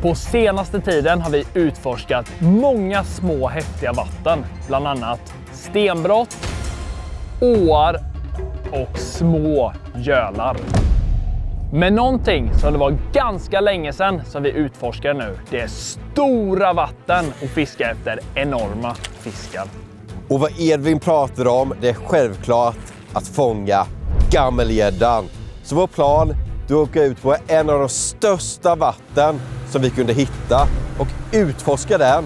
På senaste tiden har vi utforskat många små häftiga vatten, bland annat stenbrott, åar och små gölar. Men någonting som det var ganska länge sedan som vi utforskar nu, det är stora vatten och fiska efter enorma fiskar. Och vad Edvin pratar om, det är självklart att fånga gammelgäddan. Så vår plan är att åka ut på en av de största vatten som vi kunde hitta och utforska den.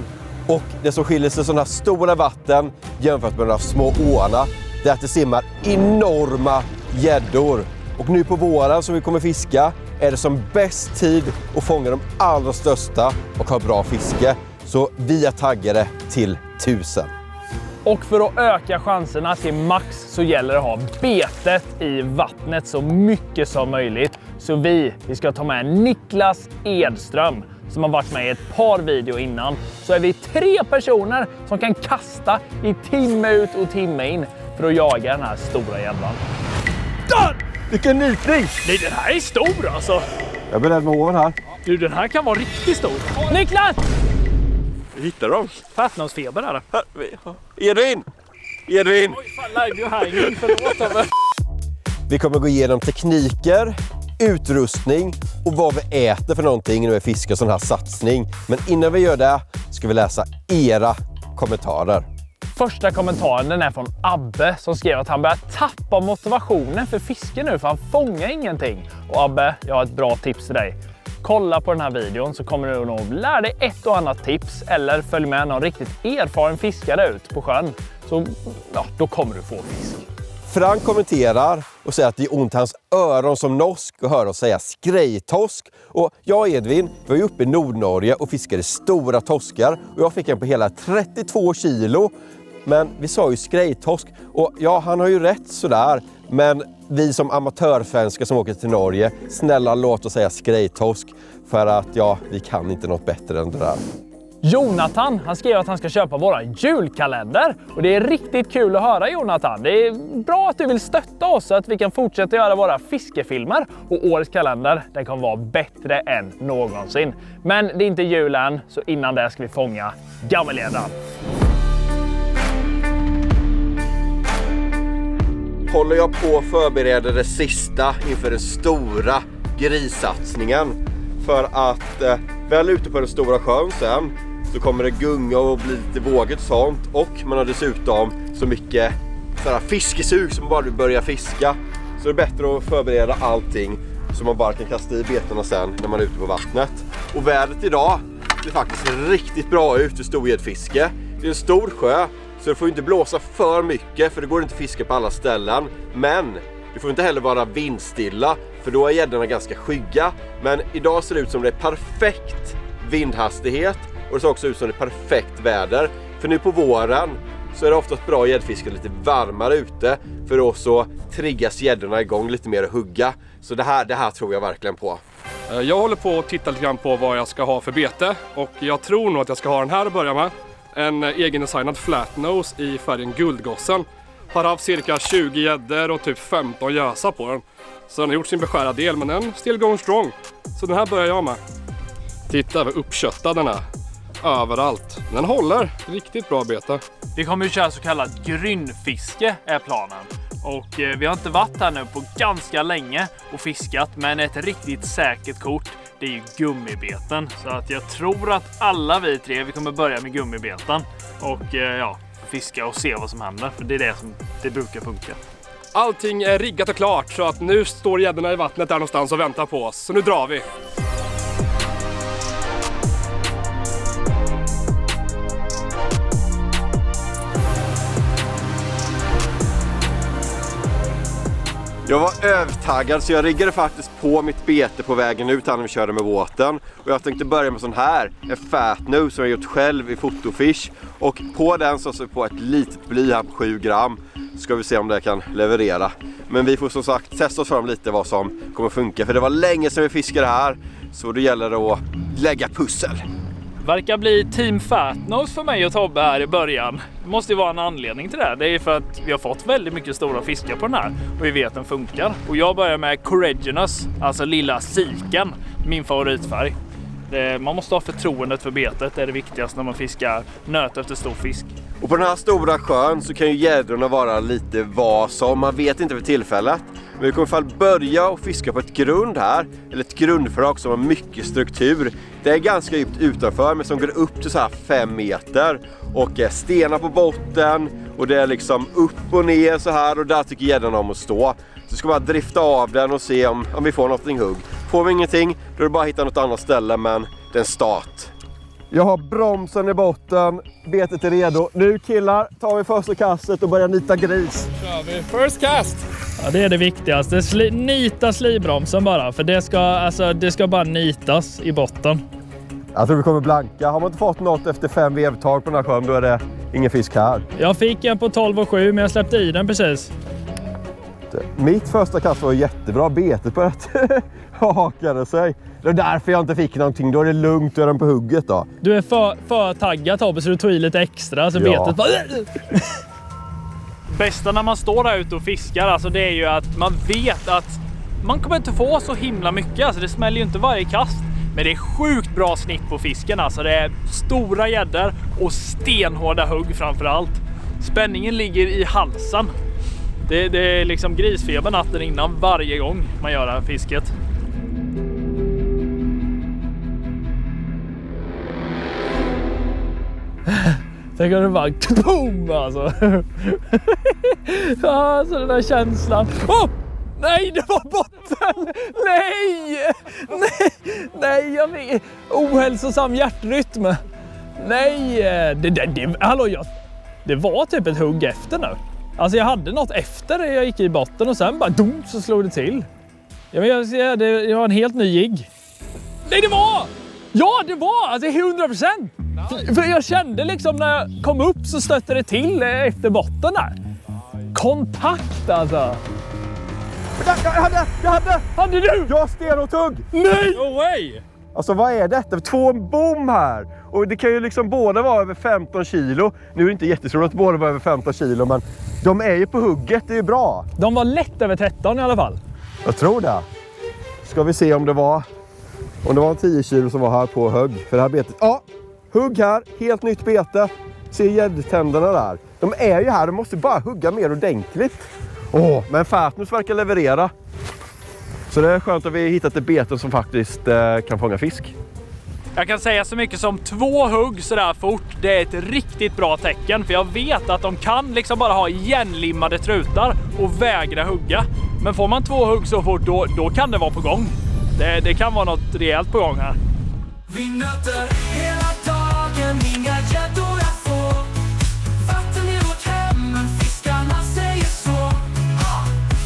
Och det som skiljer sig sådana stora vatten jämfört med de små åarna, det är att det simmar enorma gäddor. Och nu på våren som vi kommer fiska är det som bäst tid att fånga de allra största och ha bra fiske. Så vi är taggade till 1000. Och för att öka chanserna till max så gäller det att ha betet i vattnet så mycket som möjligt. Så vi ska ta med Niklas Edström som har varit med i ett par videor innan. Så är vi 3 personer som kan kasta i timme ut och timme in för att jaga den här stora gäddan. Där! Vilken njutning! Nej, den här är stor alltså. Jag är beredd med hoven här. Du, den här kan vara riktigt stor. Niklas! Vi hittar dem. Fatnosfeber här. Edvin! Edvin! Oj, fan, live-hanging. Förlåt. Vi kommer gå igenom tekniker, utrustning och vad vi äter för någonting när vi fiskar sån här satsning. Men innan vi gör det ska vi läsa era kommentarer. Första kommentaren den är från Abbe som skrev att han börjar tappa motivationen för fiske nu för han fångar ingenting. Och Abbe, jag har ett bra tips till dig. Kolla på den här videon så kommer du nog lära dig ett och annat tips eller följ med någon riktigt erfaren fiskare ut på sjön. Så ja, då kommer du få fisk. Frank kommenterar och säger att det är ont i hans öron som norsk och hör oss säga skrejtorsk. Och jag och Edvin var ju uppe i Nordnorge och fiskade stora torskar och jag fick en på hela 32 kilo. Men vi sa ju skrejtorsk och ja, han har ju rätt sådär. Men vi som amatörfänskar som åker till Norge, snälla låt oss säga skrejtorsk. För att ja, vi kan inte något bättre än det där. Jonathan, han skrev att han ska köpa våra julkalender. Och det är riktigt kul att höra Jonathan. Det är bra att du vill stötta oss så att vi kan fortsätta göra våra fiskefilmer. Och årets kalender, den kommer vara bättre än någonsin. Men det är inte jul än, så innan det ska vi fånga gammelgäddan. Håller jag på att förbereda det sista inför den stora grissatsningen. För att väl ute på den stora sjön sen så kommer det gunga och bli lite vågigt sånt. Och man har dessutom så mycket sådana fiskesug som bara börjar fiska. Så det är bättre att förbereda allting så man bara kan kasta i betorna sen när man är ute på vattnet. Och vädret idag ser faktiskt riktigt bra ut för storgäddfiske. Det är en stor sjö. Så det får inte blåsa för mycket för det går inte att fiska på alla ställen. Men det får inte heller vara vindstilla för då är gäddorna ganska skygga. Men idag ser det ut som det är perfekt vindhastighet och det ser också ut som det är perfekt väder. För nu på våren så är det oftast bra gäddfiske lite varmare ute för då så triggas gäddorna igång lite mer att hugga. Så det här tror jag verkligen på. Jag håller på att titta lite grann på vad jag ska ha för bete och jag tror nog att jag ska ha den här att börja med. En egendesignad flatnose i färgen guldgossen. Har haft cirka 20 gäddor och typ 15 gösa på den. Så den har gjort sin beskärda del men den still going strong. Så den här börjar jag med. Titta vad uppköttad den är. Överallt. Den håller riktigt bra bete. Vi kommer ju köra så kallat grynnfiske är planen. Och vi har inte varit här nu på ganska länge och fiskat, men ett riktigt säkert kort, det är ju gummibeten. Så att jag tror att alla vi 3, vi kommer börja med gummibeten och ja, fiska och se vad som händer, för det är det som det brukar funka. Allting är riggat och klart så att nu står gäddorna i vattnet där någonstans och väntar på oss. Så nu drar vi. Jag var övertaggad så jag riggade faktiskt på mitt bete på vägen ut när vi körde med båten. Och jag tänkte börja med sån här, en fatnose som jag gjort själv i Fotofish. Och på den så på ett litet bly här på 7 gram. Ska vi se om det kan leverera. Men vi får som sagt testa oss fram lite vad som kommer funka. För det var länge sedan vi fiskade här. Så det gäller att lägga pussel. Verkar bli Team Fatnose för mig och Tobbe här i början. Det måste ju vara en anledning till det. Det är för att vi har fått väldigt mycket stora fiskar på den här. Och vi vet att den funkar. Och jag börjar med Courageous, alltså lilla siken. Min favoritfärg. Man måste ha förtroendet för betet, det är det viktigaste när man fiskar nöt efter stor fisk. Och på den här stora sjön så kan ju gäddorna vara lite vad som, man vet inte för tillfället. Men vi kommer i alla fall börja och fiska på ett grund här, eller ett grundfrak som har mycket struktur. Det är ganska djupt utanför men som går upp till så här 5 meter. Och stenar på botten och det är liksom upp och ner så här, och där tycker gäddorna om att stå. Så ska bara drifta av den och se om vi får någonting hugg. Får vi ingenting, då är det bara att hitta något annat ställe, men det är en start. Jag har bromsen i botten, betet är redo. Nu killar, tar vi första kastet och börjar nita gris. Kör vi. First cast! Ja, det är det viktigaste. Nita slibromsen bara, för det ska bara nitas i botten. Jag tror vi kommer blanka. Har man inte fått något efter 5 vevtag på den här sjön, då är det ingen fisk här. Jag fick en på 12,7 men jag släppte i den precis. Mitt första kast var jättebra. Betet på ett hakade sig. Det är därför jag inte fick någonting. Då är det lugnt att göra den på hugget då. Du är för taggad Tobbe, så du tog i lite extra så betet bara... Bästa när man står där ute och fiskar, alltså det är ju att man vet att man kommer inte få så himla mycket. Alltså det smäller ju inte varje kast. Men det är sjukt bra snitt på fisken. Alltså det är stora gäddor och stenhårda hugg framförallt. Spänningen ligger i halsen. Det är liksom grisfeber natten innan varje gång man gör det här fisket. Tänk om det bara boom alltså. Alltså den där känslan. Oh! Nej, det var botten! Nej, jag vet. Ohälsosam hjärtrytm. Nej, det var typ ett hugg efter nu. Alltså jag hade något efter jag gick i botten och sen bara dum så slog det till. Det var en helt ny jigg. Nej, det var! Ja, det var! Alltså 100%! För jag kände liksom när jag kom upp så stötte det till efter botten där. Kontakt alltså. Jag hade! Hade du? Jag har stenhårt. Nej! No way! Alltså vad är detta? 2 bom här! Och det kan ju liksom båda vara över 15 kilo. Nu är det inte jättetroligt att båda var över 15 kilo, men de är ju på hugget, det är ju bra. De var lätt över 13 i alla fall. Jag tror det. Ska vi se om det var en 10 kilo som var här på hugg. För det här betet. Ja, hugg här, helt nytt bete. Se gäddtänderna där. De är ju här, de måste bara hugga mer ordentligt. Men Fatnus verkar leverera. Så det är skönt att vi hittat ett bete som faktiskt kan fånga fisk. Jag kan säga så mycket som 2 hugg så där fort. Det är ett riktigt bra tecken. För jag vet att de kan liksom bara ha igenlimmade trutar och vägra hugga. Men får man 2 hugg så fort, då kan det vara på gång. Det kan vara något rejält på gång här. Vi nöter hela dagen, inga gäddor jag får. Vatten i vårt hem, men fiskarna säger så.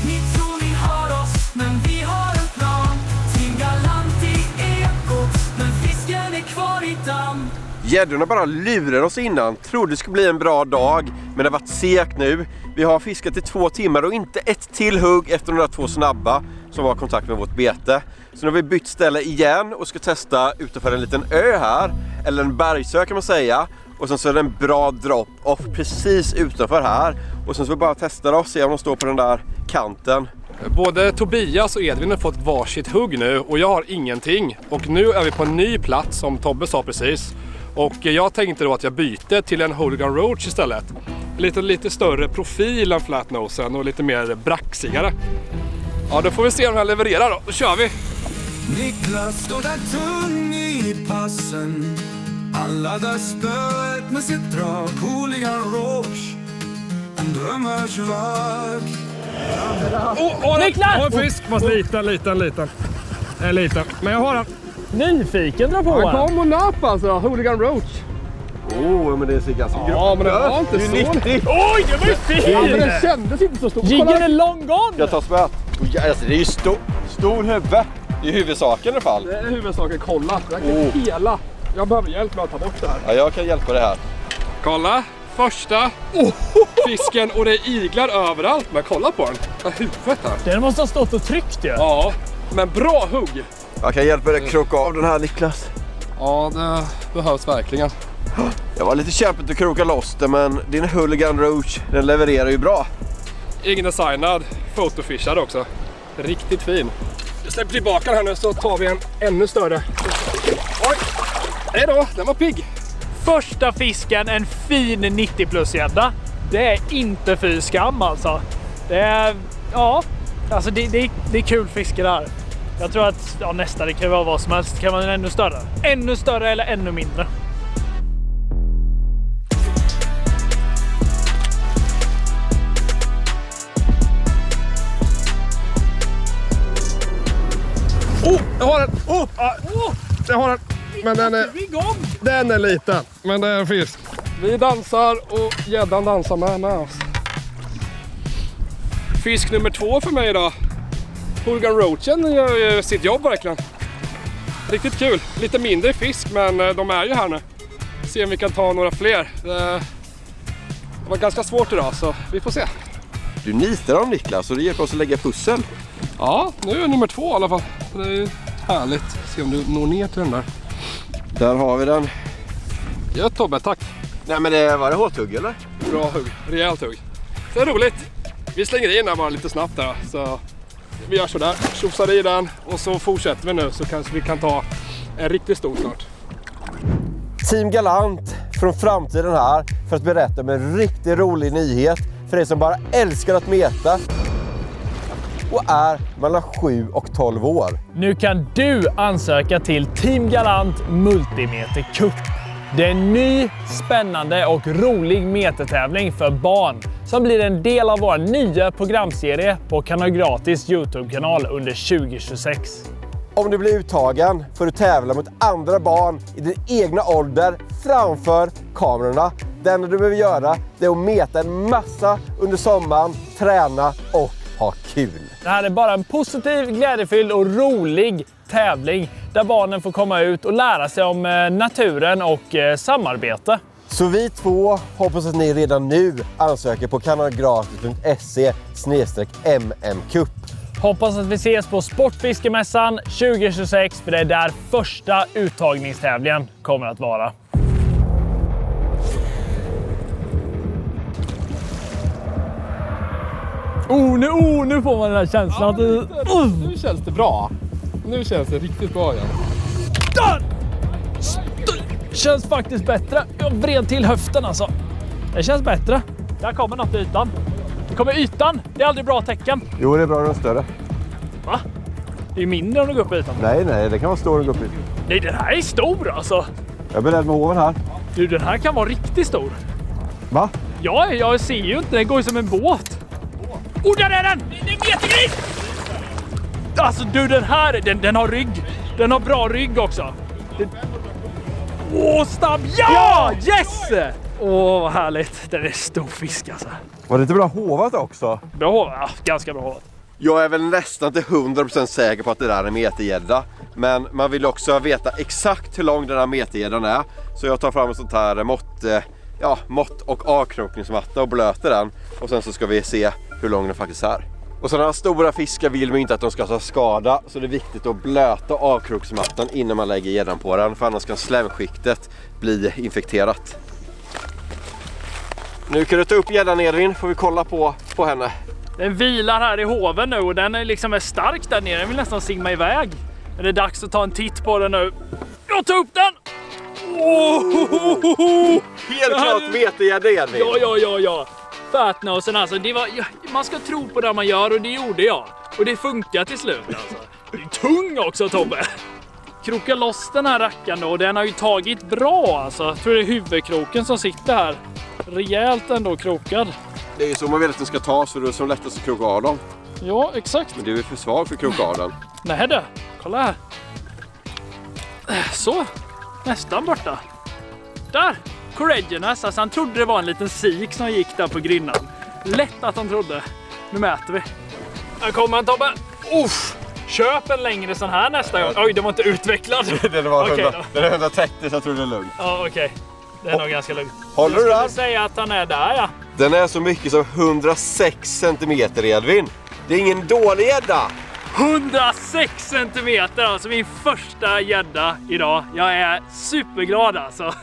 Ni tror ni har oss, men vi har en plan. Tingalant i ekot, men fisken är kvar i damm. Gäddorna bara lurar oss innan. Trodde det skulle bli en bra dag, men det har varit segt nu. Vi har fiskat i 2 timmar och inte ett till hugg efter de där 2 snabba som var i kontakt med vårt bete. Så nu har vi bytt ställe igen och ska testa utanför en liten ö här, eller en bergsö kan man säga. Och sen så är det en bra drop-off precis utanför här. Och sen så vi bara testa och se om de står på den där kanten. Både Tobias och Edvin har fått varsitt hugg nu och jag har ingenting. Och nu är vi på en ny plats som Tobbe sa precis. Och jag tänkte då att jag byter till en Hooligan Roach istället. Lite större profil än Flatnosen och lite mer braxigare. Ja, då får vi se om jag levererar då. Då kör vi! Niklas står där tung i passen. Han laddar spöet med sitt drag. Hooligan Roach, en drömmars vak. Niklas! En fisk, fast liten. En liten, men jag har den. Nyfiken dra på Han kom och napp alltså, Hooligan Roach. Men det ser ganska Ja, men det var inte så. 90. Oj, det var ju fin! Ja, men den kändes inte så stor. Jiggen är long gone! Jag tar spöet. Alltså, det är ju stor huvud. Det är huvudsaken i alla fall. Det är huvudsaken, kolla. Jag kan hela. Jag behöver hjälp med att ta bort det här. Ja, jag kan hjälpa det här. Kolla, första fisken och det är iglar överallt. Men kolla på den. Vad huvudet här. Den måste ha stått och tryckt ju. Ja, men bra hugg. Jag kan hjälpa dig att kroka av den här, Niklas. Ja, det behövs verkligen. Det var lite kämpigt att kroka loss det, men din Hooligan Roach, den levererar ju bra. Egendesignad, fotofishad också. Riktigt fin. Jag släpper tillbaka den här nu så tar vi en ännu större. Oj! Nej då, den var pigg. Första fisken, en fin 90 plus gädda. Det är inte fy skam alltså. Det är, ja, alltså det är kul fiske där. Jag tror att nästa, det kan vara vad som helst. Det kan vara en ännu större. Ännu större eller ännu mindre. Jag har den! Jag har den! Men den är liten. Men det är en fisk. Vi dansar och gäddan dansar med oss. Fisk nummer 2 för mig idag. Hooligan Roachen gör ju sitt jobb verkligen. Riktigt kul. Lite mindre fisk, men de är ju här nu. Se om vi kan ta några fler. Det var ganska svårt idag, så vi får se. Du nitar dem, Niklas, och det hjälper oss att lägga pussel. Ja, nu är nummer 2 i alla fall. Det är härligt. Se om du når ner till den där. Där har vi den. Ja, Tobbe, tack. Nej, men det var det hårtugg eller? Bra hugg, rejält hugg. Det är roligt. Vi slänger in den bara lite snabbt där. Så vi gör sådär, tjofsar i den och så fortsätter vi nu så kanske vi kan ta en riktigt stor snart. Team Galant från framtiden här för att berätta om en riktigt rolig nyhet för er som bara älskar att meta och är mellan 7 och 12 år. Nu kan du ansöka till Team Galant Multimeter Cup. Det är en ny, spännande och rolig metertävling för barn som blir en del av vår nya programserie på Kanal Gratis YouTube-kanal under 2026. Om du blir uttagen får du tävla mot andra barn i din egna ålder framför kamerorna. Det enda du behöver göra är att meta en massa under sommaren, träna och ha kul. Det här är bara en positiv, glädjefylld och rolig tävling där barnen får komma ut och lära sig om naturen och samarbete. Så vi två hoppas att ni redan nu ansöker på kanalgratis.se/mmcup. Hoppas att vi ses på Sportfiskemässan 2026 för det är där första uttagningstävlingen kommer att vara. Nu får man den här känslan. Nu känns det bra. Nu känns det riktigt bra igen. Känns faktiskt bättre. Jag vred till höften alltså. Det känns bättre. Där kommer något i ytan. Det kommer ytan. Det är aldrig bra tecken. Jo, det är bra när den är större. Va? Det är ju mindre om du går upp i ytan. Nej, det kan vara stor och gå upp i. Nej, den här är stor alltså. Jag är beredd med hoven här. Du, den här kan vara riktigt stor. Va? Ja, jag ser ju inte. Den går ju som en båt. Där är den! Det är en metergris! Alltså du, den här, den har rygg. Den har bra rygg också. Snabb! Ja! Yes! Vad härligt. Den är stor fisk alltså. Var det inte bra hovat också? Bra hovat. Ja, ganska bra hovat. Jag är väl nästan till 100% säker på att det där är metergädda. Men man vill också veta exakt hur lång den här metergäddan är. Så jag tar fram en sånt här mått- och avkrokningsmatta och blöter den. Och sen så ska vi se hur lång den faktiskt är. Och sådana här stora fiskar vill man inte att de ska ta skada. Så det är viktigt att blöta avkroksmattan innan man lägger gäddan på den. För annars kan slemskiktet bli infekterat. Nu kan du ta upp gäddan, Edvin, får vi kolla på henne. Den vilar här i hoven nu och den är liksom stark där nere. Den vill nästan simma iväg. Men det är dags att ta en titt på den nu. Jag tar upp den! Helt klart metergädda, Edvin. Ja. Fatnosen alltså. Man ska tro på det man gör och det gjorde jag. Och det funkar till slut alltså. Det är tung också, Tobbe. Kroka loss den här rackaren då. Den har ju tagit bra alltså. Jag tror det är huvudkroken som sitter här. Rejält ändå krokad. Det är ju så man vill att den ska tas för det är som lättast att kroka av dem. Ja, exakt. Men du är för svag för att kroka av den. Nej du, kolla här. Så, nästan borta. Där, Courageous. Alltså han trodde det var en liten sik som gick där på grinnan. Lätt att han trodde. Nu mäter vi. Här kommer han, Tobbe. Köp en längre sån här nästa gång. Oj, den var inte utvecklad. Den var Okej, den är 130 så jag tror det är lugnt. Ja, okej. Det är nog ganska lugnt. Håller du Jag den? skulle säga att han är där, ja. Den är så mycket som 106 cm, Edvin. Det är ingen dålig gädda. 106 centimeter, alltså min första gädda idag. Jag är superglad alltså.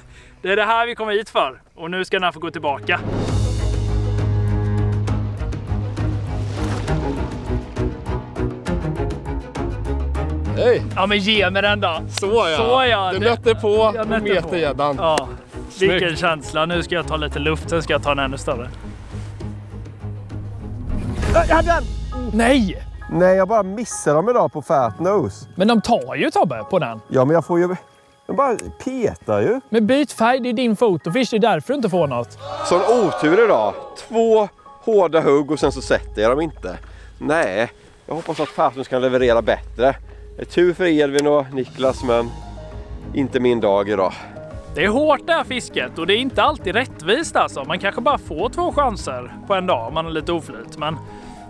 Det är det här vi kommer hit för. Och nu ska den här få gå tillbaka. Det Okej. Ja, men ge mig den då. Så ja. Så ja. Du nötte på Jag nötte metergäddan. Ja, vilken Snyggt. känsla. Nu ska jag ta lite luft, sen ska jag ta en ännu större. Jag hade den! Nej! Nej, jag bara missar dem idag på Fat Nose. Men de tar ju Tobbe på den. Ja, men jag får ju... De bara petar ju. Men byt färg, det är din fotofish, det är därför du inte får något. Sån otur idag. 2 hårda hugg och sen så sätter jag dem inte. Nej, jag hoppas att Fat Nose kan leverera bättre. Det är tur för Edvin och Niklas, men inte min dag idag. Det är hårt det här fisket och det är inte alltid rättvist alltså. Man kanske bara får 2 chanser på en dag om man har lite oflyt. Men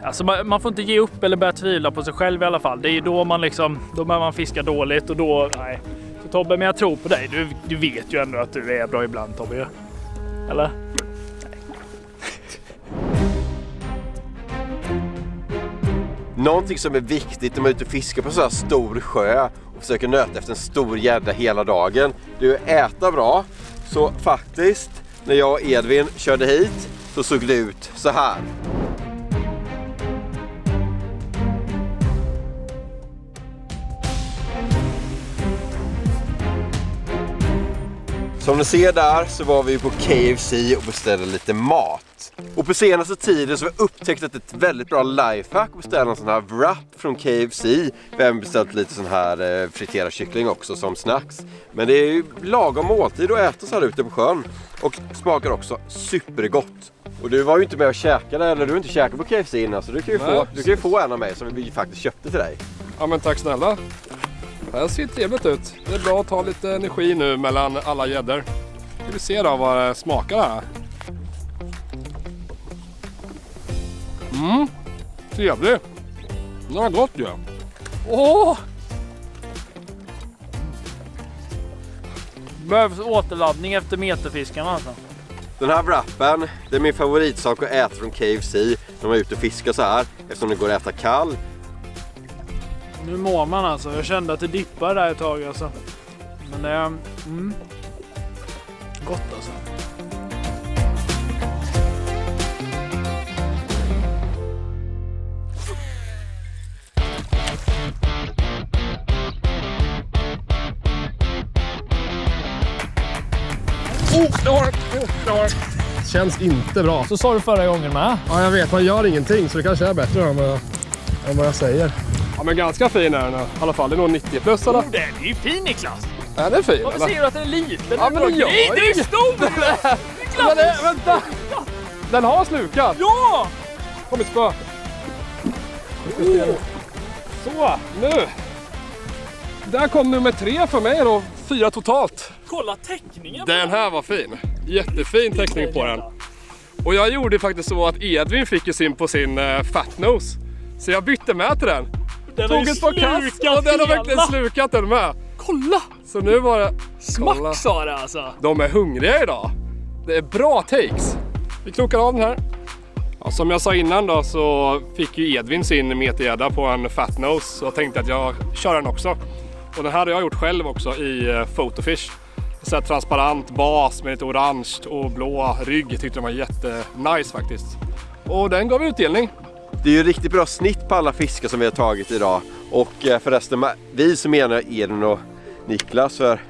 alltså, man får inte ge upp eller börja tvivla på sig själv i alla fall. Det är då man liksom, då börjar man fiska dåligt och då, nej. Så Tobbe, men jag tror på dig. Du vet ju ändå att du är bra ibland, Tobbe. Eller? Någonting som är viktigt när man är ute och fiskar på så här stor sjö och försöker nöta efter en stor gädda hela dagen, det är att äta bra. Så faktiskt, när jag och Edvin körde hit så såg det ut så här. Som ni ser där så var vi på KFC och beställde lite mat. Och på senaste tiden så har vi upptäckt att det är ett väldigt bra lifehack att beställa en sån här wrap från KFC. Vi har även beställt lite sån här friterad kyckling också som snacks. Men det är ju lagom måltid att äta så här ute på sjön. Och smakar också supergott. Och du var ju inte med och käkade, eller du har inte käkat på KFC innan, så du kan ju få en av mig som vi faktiskt köpte till dig. Ja, men tack snälla. Det här ser trevligt ut. Det är bra att ta lite energi nu mellan alla gäddor. Ska vi se då vad det smakar här. Trevligt. Det var gott ju. Åh! Behövs återladdning efter meterfiskarna alltså. Den här wrappen, det är min favoritsak att äta från KFC när man är ute och fiskar så här, eftersom det går att äta kall. Nu mår man alltså. Jag kände att det dippar där ett tag alltså. Men det är gott alltså. Känns inte bra. Så sa du förra gången med. Ja, jag vet. Man gör ingenting, så det kanske är bättre än vad jag säger. Ja, men ganska fin är den i alla fall. Det är nog 90 plus eller? Den är ju fin, Niklas. Ja, det är fin. Varför säger du att den är liten? Ja, men den gör Nej, det är stor! Men vänta! Den har slukat. Ja! Kom hit, spö. Så, nu. Där kom nummer 3 för mig då. 4 totalt. Kolla teckningen. Den här var fin. Jättefin teckning på den. Och jag gjorde faktiskt så att Edvin fick ju sin på sin Fat Nose. Så jag bytte med till den. Den Tog ett par kast och den har verkligen slukat den med. Kolla! Så nu var det... Smack Kolla. sa det alltså. De är hungriga idag. Det är bra takes. Vi krokar av den här. Ja, som jag sa innan då så fick ju Edvin sin metergädda på en Fat Nose. Så jag tänkte att jag kör den också. Och den här har jag gjort själv också i Photofish. Så här transparent bas med lite orange och blå rygg. Jag tyckte den var jättenice faktiskt. Och den gav utdelning. Det är ju riktigt bra snitt på alla fiskar som vi har tagit idag. Och förresten, vi som menar Edvin och Niklas, för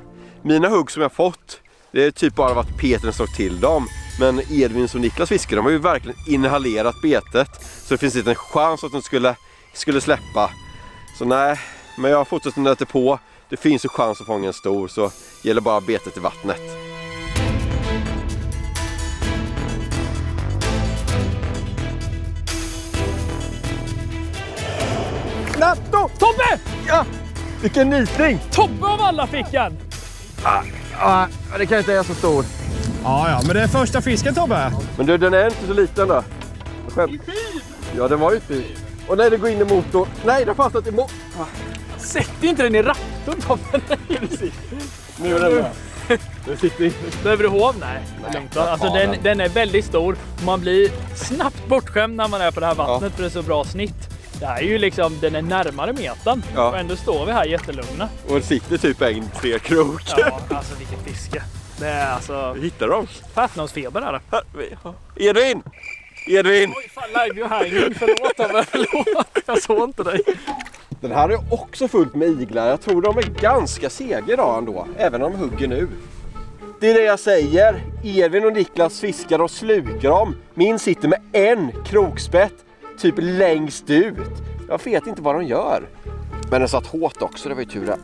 mina hugg som jag fått, det är typ bara varit Peter slår till dem. Men Edvin och Niklas fiskar, de har ju verkligen inhalerat betet. Så det finns inte en chans att de skulle släppa. Så nej, men jag har fortsatt nöta på. Det finns en chans att fånga en stor, så gäller bara betet i vattnet. Natto! Tobbe! Ja! Vilken nitning! Tobbe av alla fick en! Det kan inte vara så stor. Ja, men det är första fisken, Tobbe. Men du, den är inte så liten då. Ja, den var ju fin. Och nej, det går in i motorn. Nej, den fastnat i motorn. Sätt inte den i raptorn, Tobbe. Nu är den där. Den sitter i. Behöver du hov? Nej. Alltså, den är väldigt stor. Man blir snabbt bortskämd när man är på det här vattnet för det är så bra snitt. Det här är ju liksom, den är närmare metern. Ja. Och ändå står vi här jättelugna. Och det sitter typ en 3 krok. Ja, alltså vilket fiske. Det är alltså... Vi hittar dem. Fatnosfeber är det. Edvin! Edvin! Oj, fan, live hanging. Förlåt, Tobbe. Förlåt. Jag såg inte dig. Den här är också fullt med iglar. Jag tror de är ganska sega idag ändå, även om de hugger nu. Det är det jag säger. Edvin och Niklas fiskar och slukar dem. Min sitter med en krokspett, typ längst ut. Jag vet inte vad de gör. Men den satt hårt också, det var ju tur det.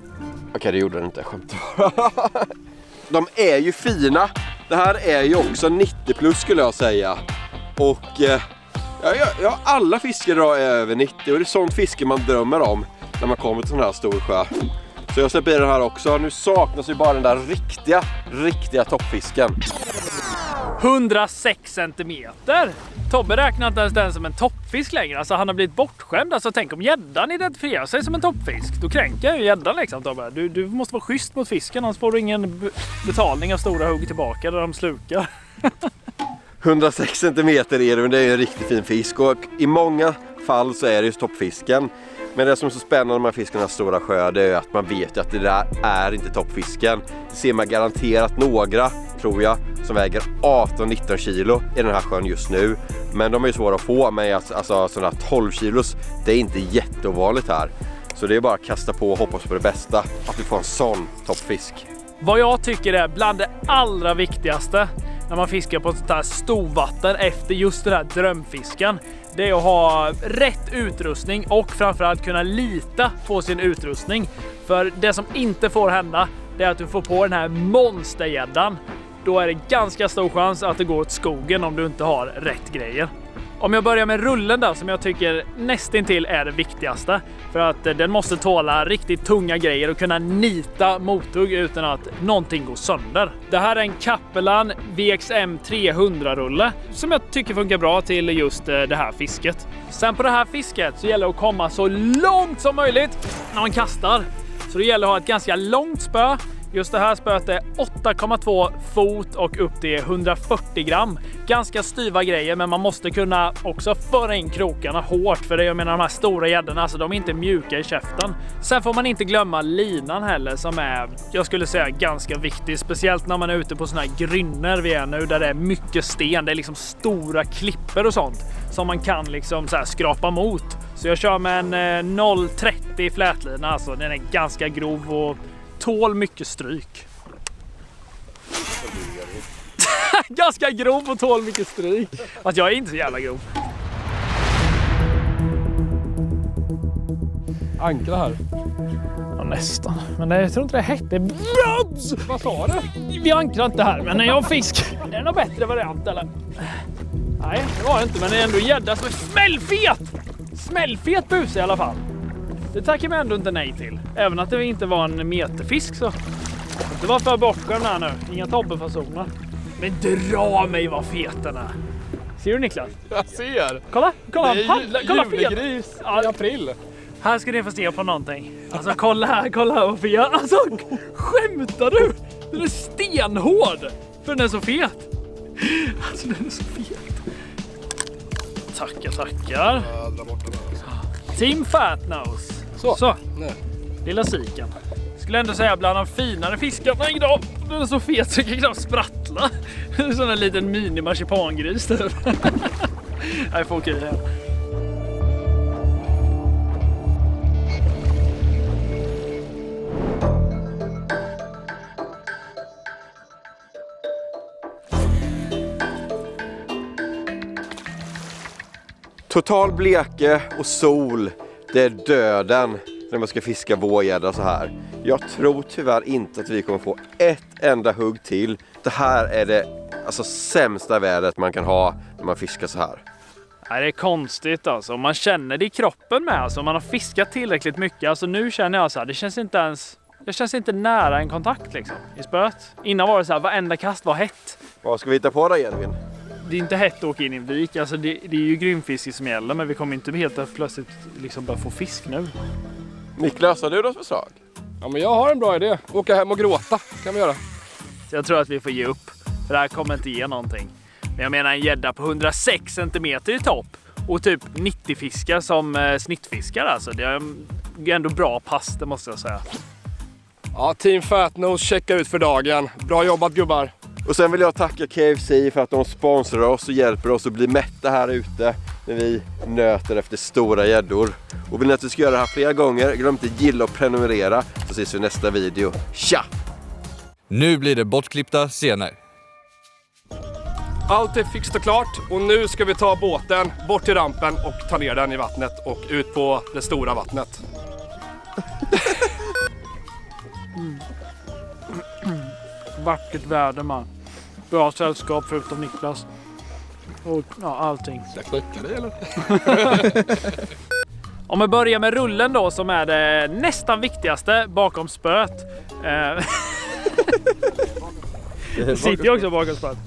Okej, det gjorde den inte, skämt. De är ju fina. Det här är ju också 90 plus skulle jag säga. Och ja, alla fiskar idag är över 90. Och det är sånt fiske man drömmer om när man kommer till sån här stor sjö. Så jag släpper i den här också. Nu saknas ju bara den där riktiga toppfisken. 106 centimeter! Tobbe räknar inte ens den som en toppfisk längre. Alltså han har blivit bortskämd. Alltså tänk om gäddan identifierar sig som en toppfisk. Då kränker jag ju gäddan liksom, Tobbe. Du måste vara schysst mot fisken, annars får du ingen betalning av stora hugg tillbaka där de slukar. 106 centimeter är det, men det är en riktigt fin fisk. Och i många fall så är det just toppfisken. Men det som är så spännande med fisken i den här stora sjö, det är att man vet att det där är inte toppfisken. Det ser man garanterat några, tror jag, som väger 18-19 kilo i den här sjön just nu. Men de är ju svåra att få, men alltså sådana 12 kilos, det är inte jätteovanligt här. Så det är bara att kasta på och hoppas på det bästa, att du får en sån toppfisk. Vad jag tycker är bland det allra viktigaste när man fiskar på ett sånt här storvatten efter just den här drömfisken, det är att ha rätt utrustning och framförallt kunna lita på sin utrustning. För det som inte får hända, det är att du får på den här monstergäddan. Då är det ganska stor chans att det går åt skogen om du inte har rätt grejer. Om jag börjar med rullen där, som jag tycker nästintill är det viktigaste. För att den måste tåla riktigt tunga grejer och kunna nita mothugg utan att någonting går sönder. Det här är en Capellan VXM 300-rulle som jag tycker funkar bra till just det här fisket. Sen på det här fisket så gäller det att komma så långt som möjligt när man kastar. Så det gäller att ha ett ganska långt spö. Just det här spöet är 8,2 fot och upp till 140 gram. Ganska styva grejer, men man måste kunna också föra in krokarna hårt. För det, jag menar, de här stora gäddorna, alltså, de är inte mjuka i käften. Sen får man inte glömma linan heller, som är, jag skulle säga, ganska viktig. Speciellt när man är ute på såna här grynner vi är nu, där det är mycket sten. Det är liksom stora klipper och sånt som man kan liksom så här skrapa mot. Så jag kör med en 0,30 flätlina, alltså den är ganska grov och tål mycket stryk. Ganska grov och tål mycket stryk. Att jag är inte så jävla grov. Ankra här. Ja, nästan. Men jag tror inte det hette. Vad sa du? Vi ankrar inte här, men när jag har fisk. Är det någon bättre variant eller? Nej, det var det inte. Men det är ändå gädda som är smällfet. Smällfet bus i alla fall. Det tackar man ändå inte nej till. Även att det inte var en meterfisk så. Det var för bortskämd här nu. Inga tobbefasoner. Men dra mig vad fet den är. Ser du, Niklas? Jag ser. Kolla Det är kolla julgris i april. Här ska ni få se på någonting. Alltså kolla här vad fet. Alltså skämtar du? Den är stenhård. För den är så fet. Alltså den är så fet. Tackar. Team Fatnose. Så. Nej. Lilla siken. Skulle ändå säga bland de finare fiskarna idag. Den är så fet så jag kan knappt sprattla. Det är sån en liten mini-marsipangris typ. Jag får okej här. Total bleke och sol, det är döden när man ska fiska vårgädda så här. Jag tror tyvärr inte att vi kommer få ett enda hugg till. Det här är det sämsta vädret man kan ha när man fiskar så här. Nej, det är konstigt alltså. Man känner det i kroppen med. Alltså, man har fiskat tillräckligt mycket. Alltså, nu känner jag så här, det känns inte nära en kontakt liksom, i spöet. Innan var det så här, varenda kast var hett. Vad ska vi hitta på då, Edvin? Det är inte hett att åka in i en vik. Alltså, det är ju grymfiske som gäller, men vi kommer inte helt plötsligt liksom bara få fisk nu. Niklas, har du något förslag? Ja, men jag har en bra idé. Åka hem och gråta kan vi göra. Så jag tror att vi får ge upp, för det här kommer inte ge någonting. Men jag menar en gädda på 106 cm i topp och typ 90 fiskar som snittfiskar. Alltså, det är ändå bra pass, det måste jag säga. Ja, Team Fatnose checkar ut för dagen. Bra jobbat gubbar. Och sen vill jag tacka KFC för att de sponsrar oss och hjälper oss att bli mätta här ute. när vi nöter efter stora gäddor. Och vill ni att vi ska göra det här flera gånger, glöm inte gilla och prenumerera, så ses vi i nästa video. Tja! Nu blir det bortklippta scener. Allt är fixt och klart och nu ska vi ta båten bort till rampen och ta ner den i vattnet och ut på det stora vattnet. Vackert väder, man. Bra sällskap förutom Niklas. Och ja, allting. Ska jag klicka dig eller? Om vi börjar med rullen då, som är det nästan viktigaste bakom spöet. Sitter jag också bakom spöet?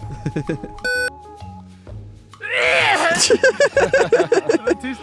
Tyst.